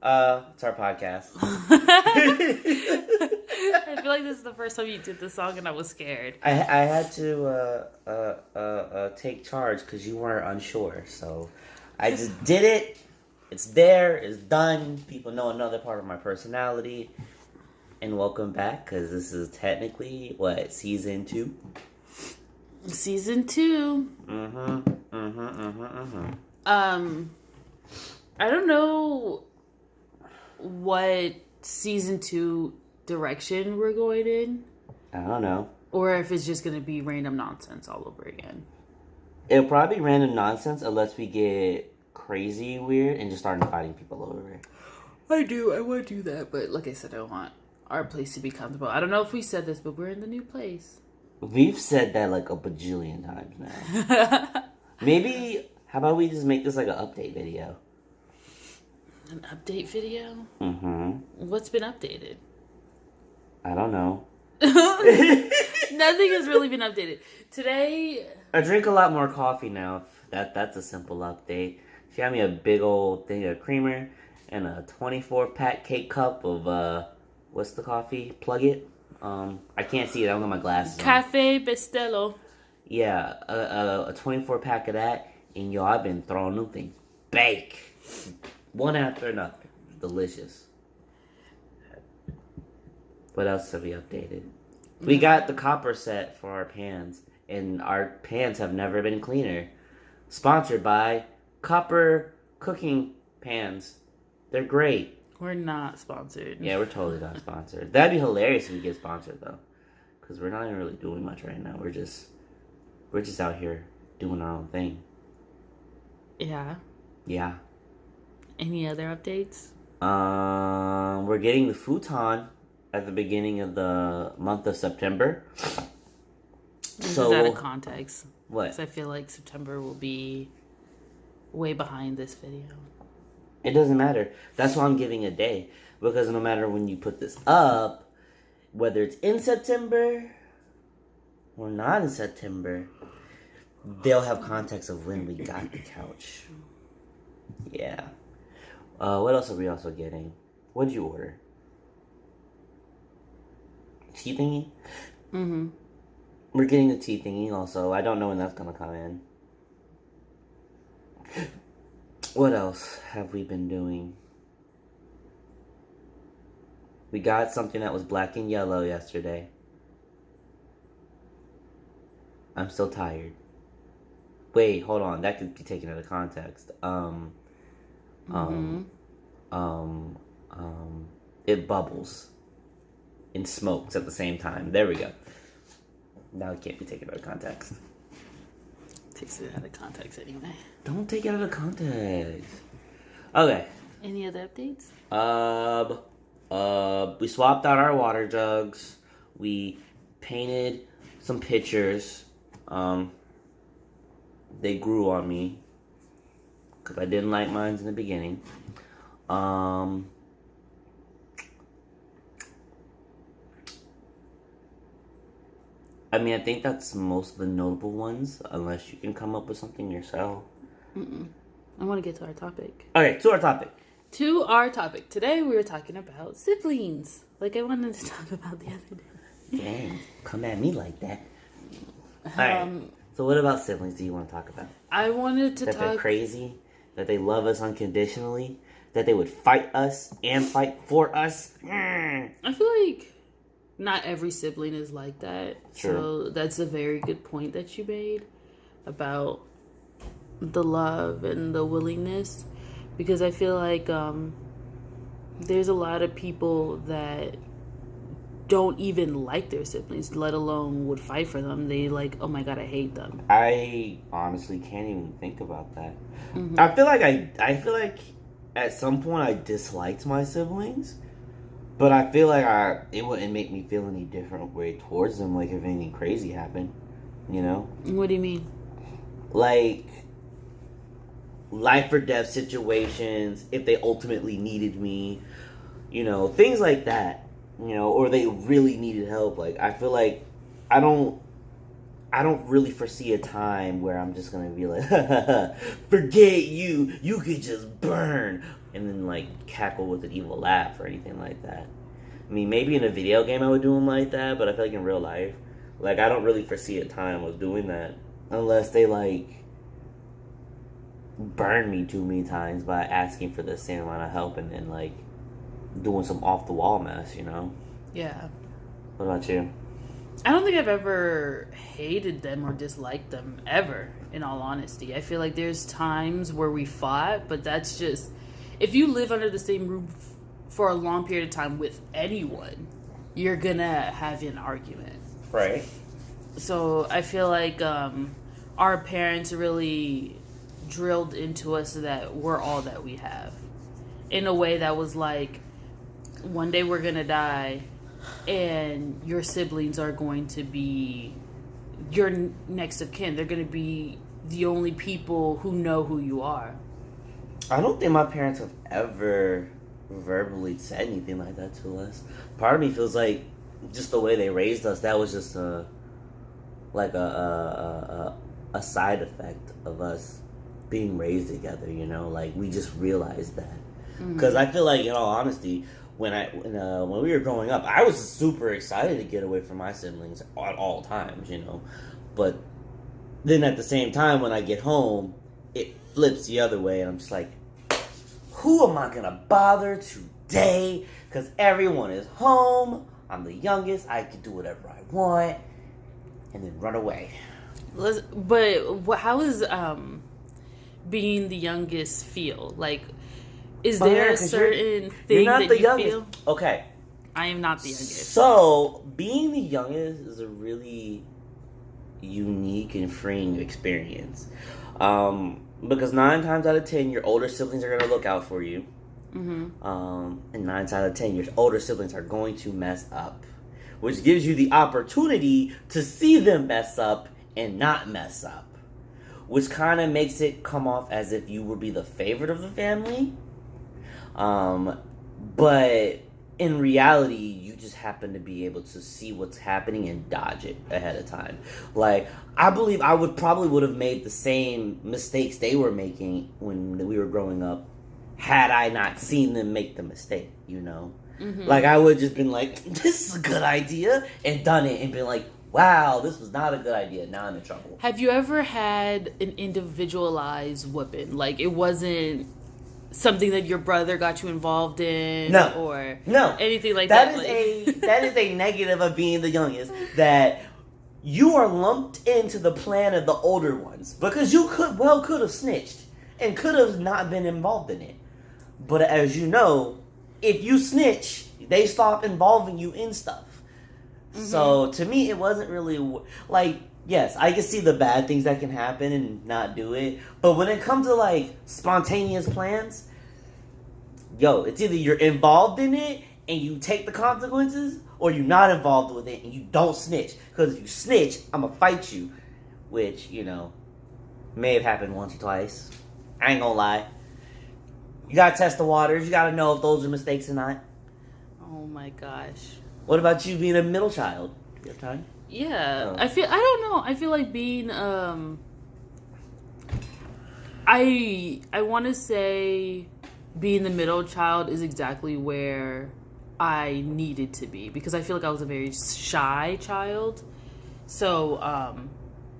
It's our podcast. I feel like this is the first time you did the song, and I was scared. I had to take charge because you weren't unsure, so I just did it. It's there. It's done. People know another part of my personality. And welcome back, because this is technically season 2. Season 2. I don't know what season 2 direction we're going in. I don't know. Or if it's just going to be random nonsense all over again. It'll probably be random nonsense unless we get crazy weird and just start inviting people over. I want to do that, but like I said, I want our place to be comfortable. I don't know if we said this, but we're in the new place. We've said that like a bajillion times now. Maybe, how about we just make this like an update video? An update video? Mm-hmm. What's been updated? I don't know. Nothing has really been updated. Today... I drink a lot more coffee now. That's a simple update. She had me a big old thing of creamer and a 24-pack cake cup of, what's the coffee? Plug it? I can't see it. I don't got my glasses on. Cafe Bustelo. Yeah, a 24-pack of that. And, yo, I've been throwing new things. Bake. One after another. Delicious. What else have we updated? We got the copper set for our pans. And our pans have never been cleaner. Sponsored by Copper Cooking Pans. They're great. We're not sponsored. Yeah, we're totally not sponsored. That'd be hilarious if we get sponsored, though. Because we're not even really doing much right now. We're just out here doing our own thing. Yeah. Yeah. Any other updates? We're getting the futon at the beginning of the month of September. This is out of context. What? Because I feel like September will be way behind this video. It doesn't matter. That's why I'm giving a day. Because no matter when you put this up, whether it's in September or not in September, they'll have context of when we got the couch. Yeah. What else are we also getting? What did you order? Tea thingy? Mm-hmm. We're getting the tea thingy also. I don't know when that's going to come in. What else have we been doing? We got something that was black and yellow yesterday. I'm still tired. Wait, hold on. That could be taken out of context. It bubbles and smokes at the same time. There we go. Now it can't be taken out of context. Takes it out of context anyway. Don't take it out of context. Okay. Any other updates? We swapped out our water jugs. We painted some pictures. They grew on me because I didn't like mine in the beginning. I mean, I think that's most of the notable ones, unless you can come up with something yourself. I want to get to our topic. Okay, to our topic. Today we were talking about siblings. Like I wanted to talk about the other day. Dang, come at me like that. Alright, so what about siblings do you want to talk about? I wanted to talk... That they're crazy? That they love us unconditionally? That they would fight us and fight for us? I feel like not every sibling is like that. Sure. So that's a very good point that you made about the love and the willingness. Because I feel like there's a lot of people that don't even like their siblings, let alone would fight for them. They like, oh my God, I hate them. I honestly can't even think about that. Mm-hmm. I feel like at some point I disliked my siblings. But I feel like it wouldn't make me feel any different way towards them, like if anything crazy happened, you know? What do you mean? Like, life or death situations, if they ultimately needed me, you know, things like that, you know, or they really needed help. Like, I feel like I don't I don't really foresee a time where I'm just gonna be like, forget you, you could just burn, and then like cackle with an evil laugh or anything like that. I mean, maybe in a video game I would do them like that, but I feel like in real life, like I don't really foresee a time of doing that unless they like burn me too many times by asking for the same amount of help and then like doing some off the wall mess, you know? Yeah. What about you? I don't think I've ever hated them or disliked them ever, in all honesty. I feel like there's times where we fought, but that's just, if you live under the same roof for a long period of time with anyone, you're gonna have an argument. Right. So I feel like our parents really drilled into us that we're all that we have. In a way that was like, one day we're gonna die, and your siblings are going to be your next of kin. They're going to be the only people who know who you are. I don't think my parents have ever verbally said anything like that to us. Part of me feels like just the way they raised us, that was just a side effect of us being raised together, you know? Like, we just realized that. Because I feel like, in all honesty, when we were growing up, I was super excited to get away from my siblings at all times, you know. But then at the same time, when I get home, it flips the other way, and I'm just like, who am I gonna bother today? Because everyone is home. I'm the youngest. I can do whatever I want, and then run away. But how is being the youngest feel? Like, is there a certain thing that you feel? Okay. I am not the youngest. So, being the youngest is a really unique and freeing experience. Because 9 times out of 10, your older siblings are going to look out for you. Mm-hmm. And 9 times out of 10, your older siblings are going to mess up. Which gives you the opportunity to see them mess up and not mess up. Which kind of makes it come off as if you would be the favorite of the family. But in reality, you just happen to be able to see what's happening and dodge it ahead of time. Like, I believe I would have made the same mistakes they were making when we were growing up had I not seen them make the mistake, you know? Mm-hmm. Like, I would have just been like, this is a good idea, and done it, and been like, wow, this was not a good idea. Now I'm in trouble. Have you ever had an individualized whooping? Like, it wasn't something that your brother got you involved in, or anything like that. That is a negative of being the youngest. That you are lumped into the plan of the older ones because you could have snitched and could have not been involved in it. But as you know, if you snitch, they stop involving you in stuff. Mm-hmm. So to me, it wasn't really like. Yes, I can see the bad things that can happen and not do it. But when it comes to, like, spontaneous plans, it's either you're involved in it and you take the consequences, or you're not involved with it and you don't snitch. Because if you snitch, I'm going to fight you. Which, you know, may have happened once or twice. I ain't going to lie. You got to test the waters. You got to know if those are mistakes or not. Oh, my gosh. What about you being a middle child? Do you have time? Yeah, I don't know. I feel like being, I want to say being the middle child is exactly where I needed to be, because I feel like I was a very shy child. So,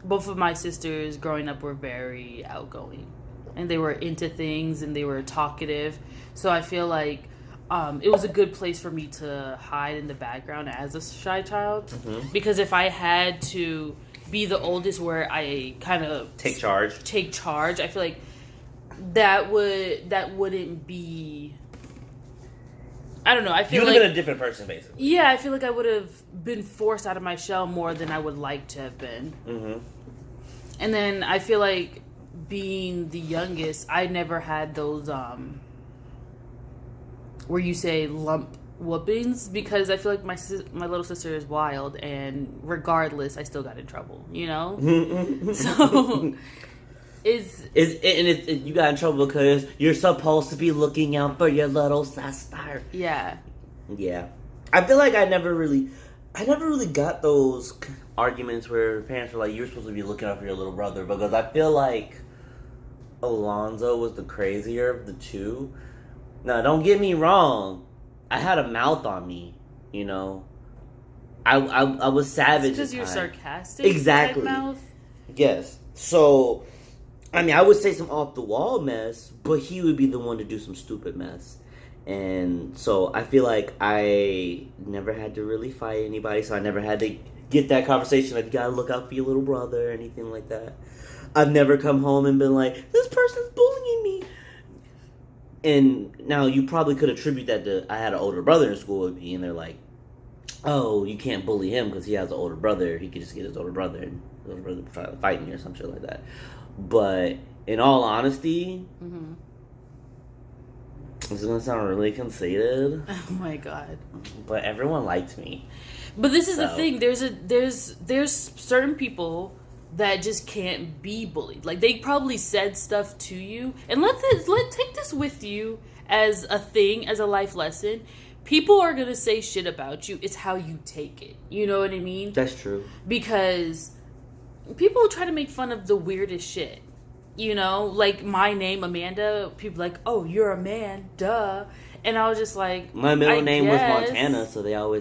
both of my sisters growing up were very outgoing, and they were into things, and they were talkative. So I feel like it was a good place for me to hide in the background as a shy child. Mm-hmm. Because if I had to be the oldest where I kind of take charge, I feel like that wouldn't be, I don't know. I feel you would like have been a different person, basically. Yeah, I feel like I would have been forced out of my shell more than I would like to have been. Mm-hmm. And then I feel like being the youngest, I never had those where you say lump whoopings, because I feel like my little sister is wild, and regardless, I still got in trouble, you know? So, you got in trouble because you're supposed to be looking out for your little sister. Yeah. Yeah. I feel like I never really, I never really got those arguments where parents were like, "You're supposed to be looking out for your little brother," because I feel like Alonzo was the crazier of the two. Now, don't get me wrong. I had a mouth on me, you know. I was savage. Because you're sarcastic. Exactly. Mouth. Yes. So, I mean, I would say some off the wall mess, but he would be the one to do some stupid mess. And so I feel like I never had to really fight anybody, so I never had to get that conversation like, you gotta look out for your little brother or anything like that. I've never come home and been like, this person's bullying me. And now you probably could attribute that to, I had an older brother in school with me, and they're like, oh, you can't bully him because he has an older brother. He could just get his older brother, and his older brother try to fight me or some shit like that. But in all honesty, this is gonna sound really conceited. Oh my god! But everyone liked me. But this is the thing. There's certain people that just can't be bullied. Like, they probably said stuff to you, and take this with you as a thing, as a life lesson. People are gonna say shit about you. It's how you take it. You know what I mean? That's true. Because people try to make fun of the weirdest shit. You know, like my name, Amanda. People like, oh, you're a man, duh. And I was just like, my middle name was Montana, so they were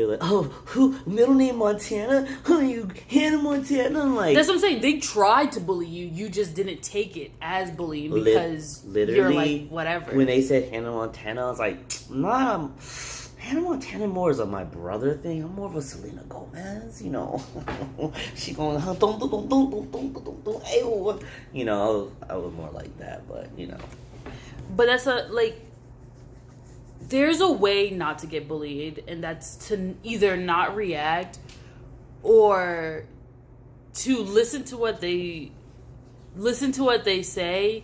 like, oh, who middle name Montana? Who are you, Hannah Montana? I'm like, that's what I'm saying. They tried to bully you. You just didn't take it as bullying because you're like, whatever. When they said Hannah Montana, I was like, nah, Hannah Montana more is my brother thing. I'm more of a Selena Gomez, you know. She going, you know, I was more like that, but, you know. But that's there's a way not to get bullied, and that's to either not react or to listen to what they say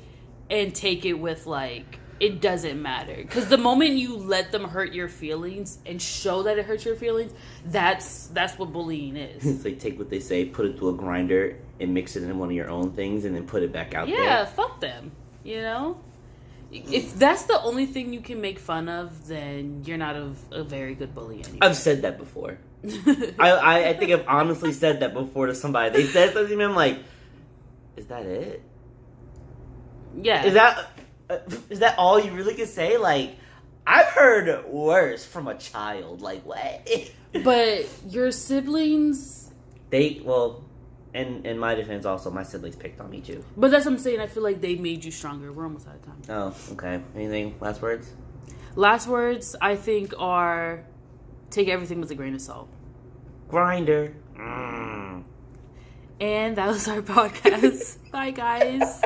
and take it with, like, it doesn't matter. Because the moment you let them hurt your feelings and show that it hurts your feelings, that's what bullying is. It's like, take what they say, put it through a grinder, and mix it in one of your own things, and then put it back out there. Yeah, fuck them, you know? If that's the only thing you can make fun of, then you're not a very good bully anymore. I've said that before. I think I've honestly said that before to somebody. They said something to me, I'm like, is that it? Yeah. Is that all you really can say? Like, I've heard worse from a child. Like, what? But your siblings... In my defense, also, my siblings picked on me, too. But that's what I'm saying. I feel like they made you stronger. We're almost out of time. Oh, okay. Anything? Last words? Last words, I think, are take everything with a grain of salt. Grinder. And that was our podcast. Bye, guys.